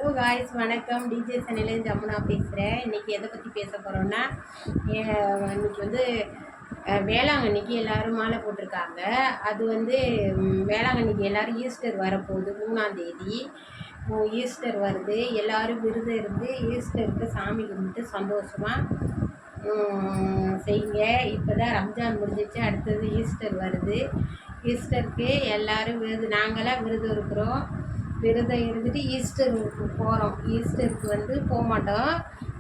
Hello guys, வணக்கம். DJ சேனல்லேருந்து Jamuna பேசுகிறேன். இன்றைக்கி எதை பற்றி பேச போகிறோன்னா, இன்றைக்கி வந்து வேளாங்கண்ணிக்கு எல்லோரும் மாலை போட்டிருக்காங்க. அது வந்து வேளாங்கண்ணிக்கு எல்லோரும் ஈஸ்டர் வரப்போகுது. 3ஆந்தேதி ஈஸ்டர் வருது. எல்லோரும் விரதம் இருந்து ஈஸ்டருக்கு சாமி கும்பிட்டு சந்தோஷமாக செய்யுங்க. இப்போ தான் ரம்ஜான் முடிஞ்சிச்சு, அடுத்தது ஈஸ்டர் வருது. ஈஸ்டருக்கு எல்லோரும் நாங்களாம் விரதம் இருக்கிறோம். விரதம் இருந்துட்டு ஈஸ்டருக்கு போகிறோம். ஈஸ்டருக்கு வந்து போக மாட்டோம்.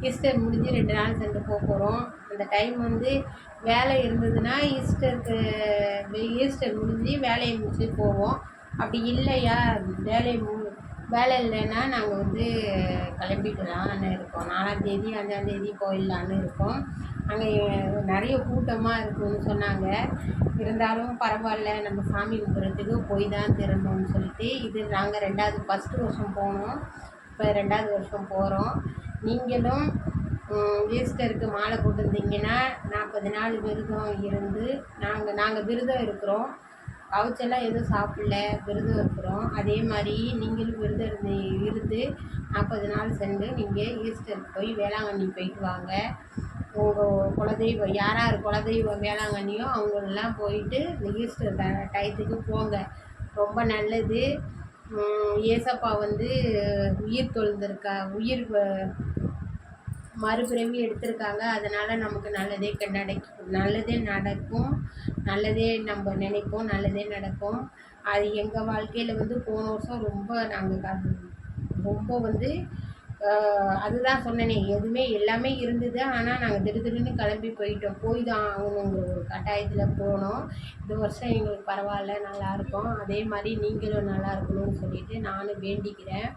ஈஸ்டர் முடிஞ்சு 2 நாள் சென்று போகிறோம். அந்த டைம் வந்து வேலை இருந்ததுன்னா ஈஸ்டருக்கு ஈஸ்டர் முடிஞ்சு வேலையை முடிச்சு போவோம். அப்படி இல்லையா, வேலை இல்லைன்னா நாங்கள் வந்து கிளம்பிடலான்னு இருக்கோம். 4ஆந்தேதி 5ஆந்தேதி போயிடலான்னு இருக்கோம். அங்கே நிறைய கூட்டமாக இருக்குன்னு சொன்னாங்க. இருந்தாலும் பரவாயில்ல, நம்ம சாமி கும்பிட்றதுக்கு போய் தான் திரும்பணும்னு சொல்லிட்டு இது நாங்கள் ஃபஸ்ட்டு வருஷம் போனோம். இப்போ 2வது வருஷம் போகிறோம். நீங்களும் ஈஸ்டருக்கு மாலை போட்டிருந்தீங்கன்னா 40 நாள் விரதம் இருந்து நாங்கள் விரதம் இருக்கிறோம். கவுச்செல்லாம் எதுவும் சாப்பிடல, விரதம் இருக்கிறோம். அதே மாதிரி நீங்களும் விரதம் இருந்து 40 நாள் சென்று நீங்கள் ஈஸ்டருக்கு போய் வேளாங்கண்ணி போயிட்டு வாங்க. உங்கள் குலதெய்வம் யார் குலதெய்வம் வேளாங்கண்ணியோ அவங்களெல்லாம் போயிட்டு இந்த ஈஸ்டர் டயத்துக்கு போங்க. ரொம்ப நல்லது. ஏசப்பா வந்து உயிர் மறுபிறவி எடுத்திருக்காங்க. அதனால் நமக்கு நல்லதே நடக்கும். நல்லதே நம்ம நினைப்போம், நல்லதே நடக்கும். அது எங்கள் வாழ்க்கையில் வந்து போன வருஷம் ரொம்ப வந்து அதுதான் சொன்னேனே, எல்லாமே இருந்தது. ஆனால் நாங்கள் திடீர்னு கிளம்பி போய் தான் ஆகணுங்கிற ஒரு கட்டாயத்தில் போனோம். இந்த வருஷம் எங்களுக்கு பரவாயில்ல, நல்லாயிருக்கும். அதே மாதிரி நீங்களும் நல்லா இருக்கணும்னு சொல்லிவிட்டு நானும் வேண்டிக்கிறேன்.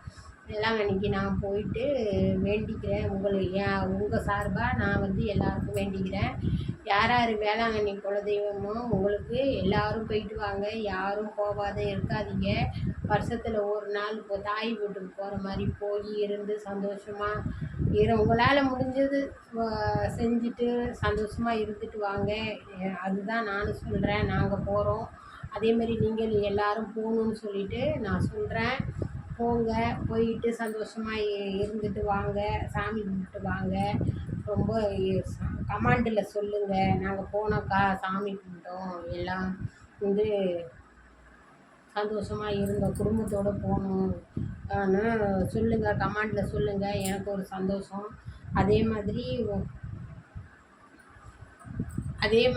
வேளாங்கண்ணிக்கு நான் போயிட்டு வேண்டிக்கிறேன். உங்கள் சார்பாக நான் வந்து எல்லாருக்கும் வேண்டிக்கிறேன். யார் வேளாங்கண்ணி குலதெய்வமோ உங்களுக்கு எல்லோரும் போயிட்டு வாங்க. யாரும் போகாத இருக்காதீங்க. வருஷத்தில் ஒரு நாள் இப்போ தாய் வீட்டுக்கு போகிற மாதிரி போய் இருந்து சந்தோஷமாக உங்களால் முடிஞ்சது செஞ்சுட்டு சந்தோஷமாக இருந்துட்டு வாங்க. அதுதான் நானும் சொல்கிறேன். நாங்கள் போகிறோம். அதேமாதிரி நீங்கள் எல்லோரும் போகணுன்னு சொல்லிவிட்டு நான் சொல்கிறேன். போங்க, போயிட்டு சந்தோஷமாக இருந்துட்டு வாங்க, சாமி கும்பிட்டு வாங்க. ரொம்ப கமாண்டில் சொல்லுங்கள், நாங்கள் போனோக்கா, சாமி கும்பிட்டோம், எல்லாம் வந்து சந்தோஷமாக இருந்தோம், குடும்பத்தோடு போகணும் சொல்லுங்கள், கமாண்டில் சொல்லுங்கள். எனக்கு ஒரு சந்தோஷம். அதே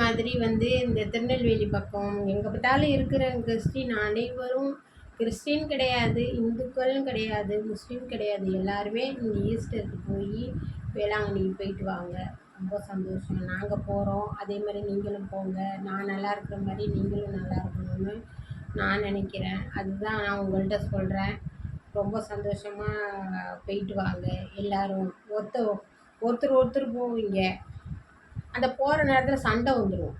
மாதிரி வந்து இந்த திருநெல்வேலி பக்கம் எங்கே பார்த்தாலும் இருக்கிற கிறிஸ்டின் அனைவரும், கிறிஸ்டின் கிடையாது, இந்துக்களும் கிடையாது, முஸ்லீம் கிடையாது, எல்லாருமே இந்த ஈஸ்டருக்கு போய் வேளாங்கண்ணிக்கு போயிட்டு வாங்க. ரொம்ப சந்தோஷம். நாங்கள் போகிறோம். அதே மாதிரி நீங்களும் போங்க. நான் நல்லா இருக்கிற மாதிரி நீங்களும் நல்லா இருக்கணும்னு நான் நினைக்கிறேன். அதுதான் நான் உங்கள்கிட்ட சொல்கிறேன். ரொம்ப சந்தோஷமாக போயிட்டு வாங்க. எல்லோரும் ஒருத்தர் போவீங்க. அந்த போகிற நேரத்தில் சண்டை வந்துடும்.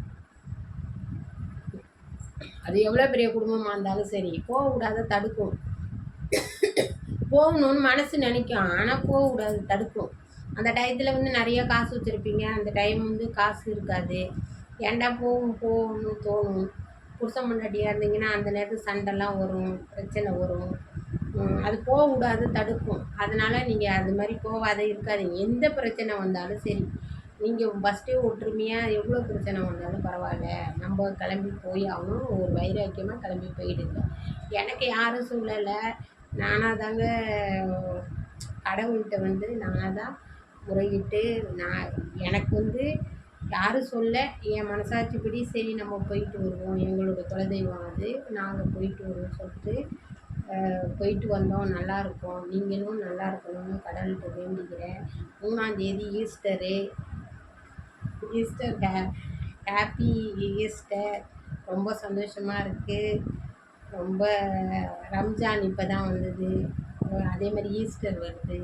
அது எவ்வளோ பெரிய குடும்பமாக இருந்தாலும் சரி, போகக்கூடாது, தடுக்கும். போகணுன்னு மனசு நினைக்கும், ஆனால் போகக்கூடாது, தடுக்கும். அந்த டயத்தில் வந்து நிறைய காசு வச்சுருப்பீங்க. அந்த டைம் வந்து காசு இருக்காது. ஏன்டா போகணும்னு தோணும். புருஷன் பொண்டாட்டியாக இருந்தீங்கன்னா அந்த நேரத்தில் சண்டைலாம் வரும், பிரச்சனை வரும். அது போகக்கூடாது, தடுக்கும். அதனால் நீங்கள் அது மாதிரி போகாத இருக்காதீங்க. எந்த பிரச்சனை வந்தாலும் சரி, நீங்கள் ஃபஸ்ட்டே ஒற்றுமையாக எவ்வளோ பிரச்சனை வந்தாலும் பரவாயில்ல, நம்ம கிளம்பி போய் ஆகணும். ஒரு வைராக்கியமாக கிளம்பி போயிடுங்க. எனக்கு யாரும் சொல்லலை, நானாக தாங்க கடவுள்கிட்ட வந்து நானாக தான் முறையிட்டு எனக்கு வந்து யாரும் சொல்ல, என் மனசாட்சிப்படி சரி நம்ம போயிட்டு வருவோம், எங்களோட குலதெய்வம் அது, நாங்கள் போயிட்டு வருவோம்னு சொல்லிட்டு போயிட்டு வந்தோம். நல்லாயிருக்கோம். நீங்களும் நல்லா இருக்கணும்னு கடவுள்கிட்ட வேண்டிக்கிறேன். 3ஆந்தேதி ஈஸ்டர் ஹாப்பி ஈஸ்டர். ரொம்ப சந்தோஷமாக இருக்குது. ரொம்ப ரம்ஜான் இப்போ தான் வந்தது. அதே மாதிரி ஈஸ்டர் வருது.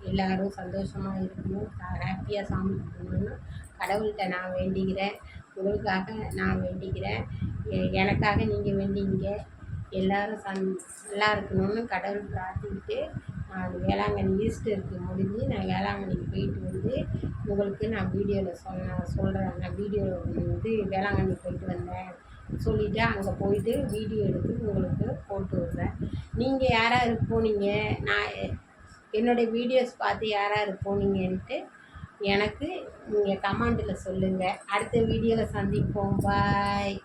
எல்லோரும் சந்தோஷமாக இருக்கணும், ஹாப்பியாக சாமி கும்பிடணும்னு கடவுள்கிட்ட நான் வேண்டிக்கிறேன். உங்களுக்காக நான் வேண்டிக்கிறேன். எனக்காக நீங்கள் வேண்டிங்க. எல்லோரும் நல்லா இருக்கணும்னு கடவுள் பிரார்த்திக்கிட்டு நான் வேளாங்கண்ணி ஈஸ்டருக்கு முடிஞ்சு நான் வேளாங்கண்ணிக்கு போயிட்டு வந்து உங்களுக்கு நான் வீடியோவில் சொல்கிறேன். நான் வீடியோவில் வந்து வேளாங்கண்ணி போயிட்டு வந்தேன் சொல்லிவிட்டு அங்கே போயிட்டு வீடியோ எடுத்து உங்களுக்கு போட்டு விட்றேன். நீங்கள் யாராவது போனீங்க, என்னுடைய வீடியோஸ் பார்த்து யார் யார் போனீங்கன்ட்டு எனக்கு நீங்கள் கமெண்டில் சொல்லுங்கள். அடுத்த வீடியோவில் சந்திப்போம். பாய்.